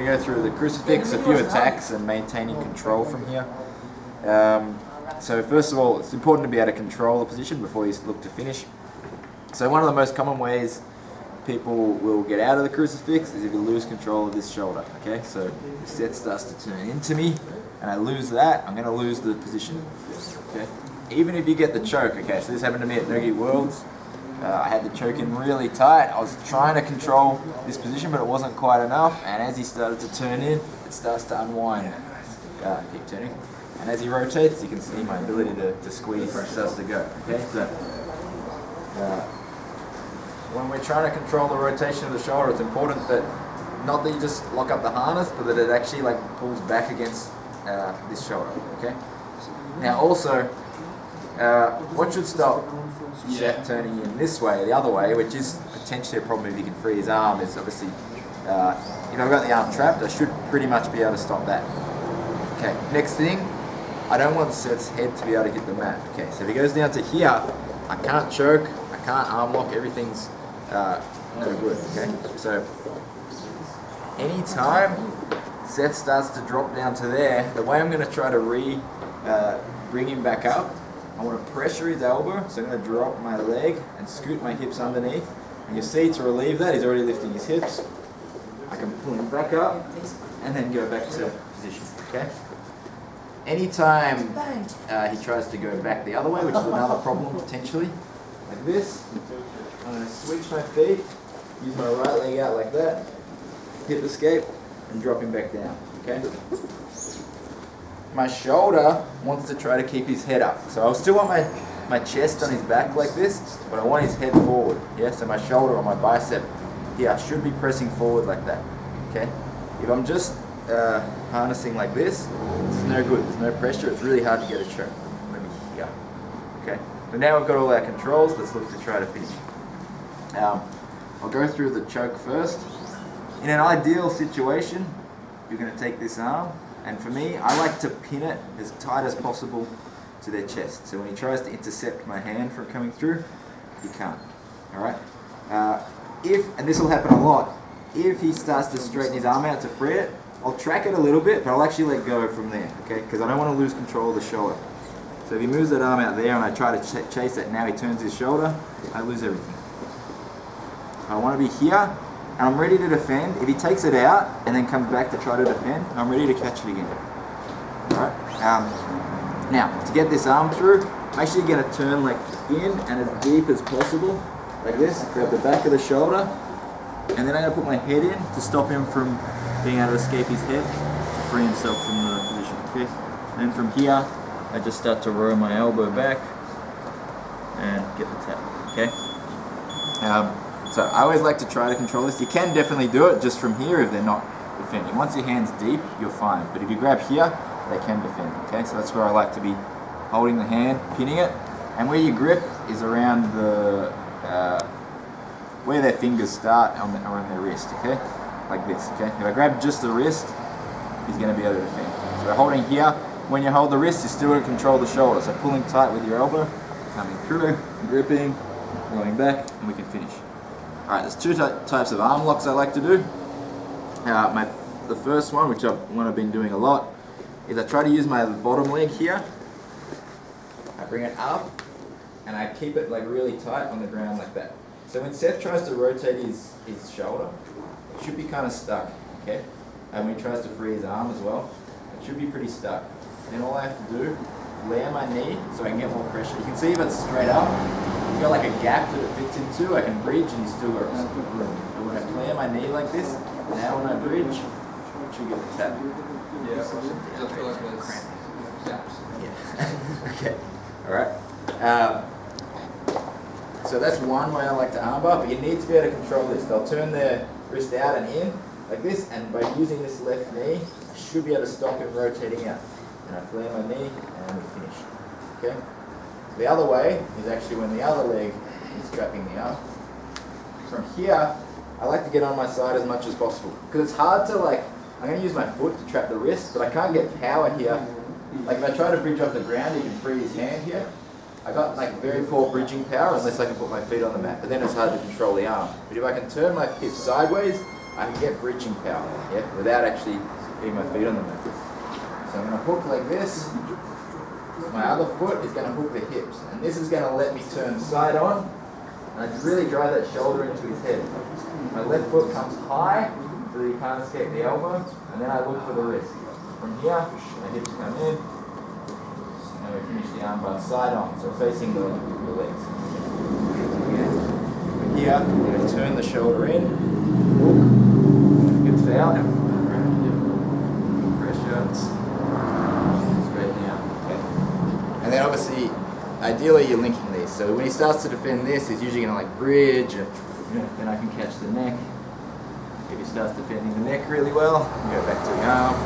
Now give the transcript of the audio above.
go through the crucifix, a few attacks, and maintaining control from here. So first of all, it's important to be able to control the position before you look to finish. So one of the most common ways people will get out of the crucifix is if you lose control of this shoulder. Okay, so the set starts to turn into me, and I lose that, I'm going to lose the position. Okay, even if you get the choke. Okay, so this happened to me at No-Gi Worlds. I had the choke in really tight. I was trying to control this position, but it wasn't quite enough. And as he started to turn in, it starts to unwind. Keep turning. And as he rotates, you can see my ability to squeeze starts to go. Okay, so when we're trying to control the rotation of the shoulder, it's important that not that you just lock up the harness, but that it actually like pulls back against this shoulder. Okay. Now also, what should stop Seth turning in this way, the other way, which is potentially a problem if he can free his arm, is obviously, if I've got the arm trapped, I should pretty much be able to stop that. Okay, next thing, I don't want Seth's head to be able to hit the mat. Okay, so if he goes down to here, I can't choke, I can't arm lock, everything's no good. Okay, so anytime Seth starts to drop down to there, the way I'm going to try to bring him back up, I want to pressure his elbow, so I'm going to drop my leg and scoot my hips underneath. And you see, to relieve that, he's already lifting his hips. I can pull him back up and then go back to position. Okay. Anytime he tries to go back the other way, which is another problem potentially, like this, I'm going to switch my feet, use my right leg out like that, hip escape, and drop him back down. Okay. My shoulder wants to try to keep his head up. So I still want my chest on his back like this, but I want his head forward. Yeah, so my shoulder or my bicep here should be pressing forward like that. Okay? If I'm just harnessing like this, it's no good. There's no pressure. It's really hard to get a choke. Maybe here. Okay? So now we've got all our controls. Let's look to try to finish. I'll go through the choke first. In an ideal situation, you're going to take this arm, and for me, I like to pin it as tight as possible to their chest. So when he tries to intercept my hand from coming through, he can't. Alright? And this will happen a lot, if he starts to straighten his arm out to free it, I'll track it a little bit, but I'll actually let go from there, okay? Because I don't want to lose control of the shoulder. So if he moves that arm out there and I try to chase it, now he turns his shoulder, I lose everything. I want to be here, and I'm ready to defend. If he takes it out and then comes back to try to defend, I'm ready to catch it again. Alright? Now, to get this arm through, I'm actually going to turn like in and as deep as possible, like this, grab the back of the shoulder, and then I'm going to put my head in to stop him from being able to escape his head, to free himself from the position. Okay? And then from here, I just start to roll my elbow back and get the tap. Okay? So I always like to try to control this. You can definitely do it just from here if they're not defending. Once your hand's deep, you're fine. But if you grab here, they can defend. Okay, so that's where I like to be holding the hand, pinning it, and where you grip is around the where their fingers start on their wrist. Okay, like this. Okay, if I grab just the wrist, he's going to be able to defend. So we're holding here. When you hold the wrist, you're still going to control the shoulder. So pulling tight with your elbow, coming through, gripping, going back, and we can finish. Alright, there's two types of arm locks I like to do. The first one, which I've been doing a lot, is I try to use my bottom leg here. I bring it up, and I keep it like really tight on the ground like that. So when Seth tries to rotate his shoulder, it should be kind of stuck, okay? And when he tries to free his arm as well, it should be pretty stuck. Then all I have to do, layer my knee so I can get more pressure. You can see if it's straight up, it's got like a gap that it fits into, I can bridge and you still got room. But when I flare my knee like this, now when I bridge, I should get the tap. Yeah, I feel like there's gaps. Yeah. Okay, alright. So that's one way I like to armbar, but you need to be able to control this. They'll turn their wrist out and in, like this, and by using this left knee, I should be able to stop it rotating out. And I flare my knee, and we finish. Okay? The other way is actually when the other leg is trapping the arm. From here, I like to get on my side as much as possible. Because it's hard to I'm going to use my foot to trap the wrist, but I can't get power here. Like if I try to bridge off the ground, you can free his hand here. I got very poor bridging power unless I can put my feet on the mat, but then it's hard to control the arm. But if I can turn my hips sideways, I can get breaching power, yeah, without actually getting my feet on the mat. So I'm going to hook like this. My other foot is going to hook the hips, and this is going to let me turn side on, and I really drive that shoulder into his head. My left foot comes high, so that he can't escape the elbow, and then I look for the wrist. From here, my hips come in, and we finish the armbar side on, so facing the legs. From here, I'm going to turn the shoulder in, hook, hips out, pressure, straighten out. Okay. And then obviously, ideally you're linking these. So when he starts to defend this, he's usually going to like bridge, and then I can catch the neck. If he starts defending the neck really well, I can go back to the arm.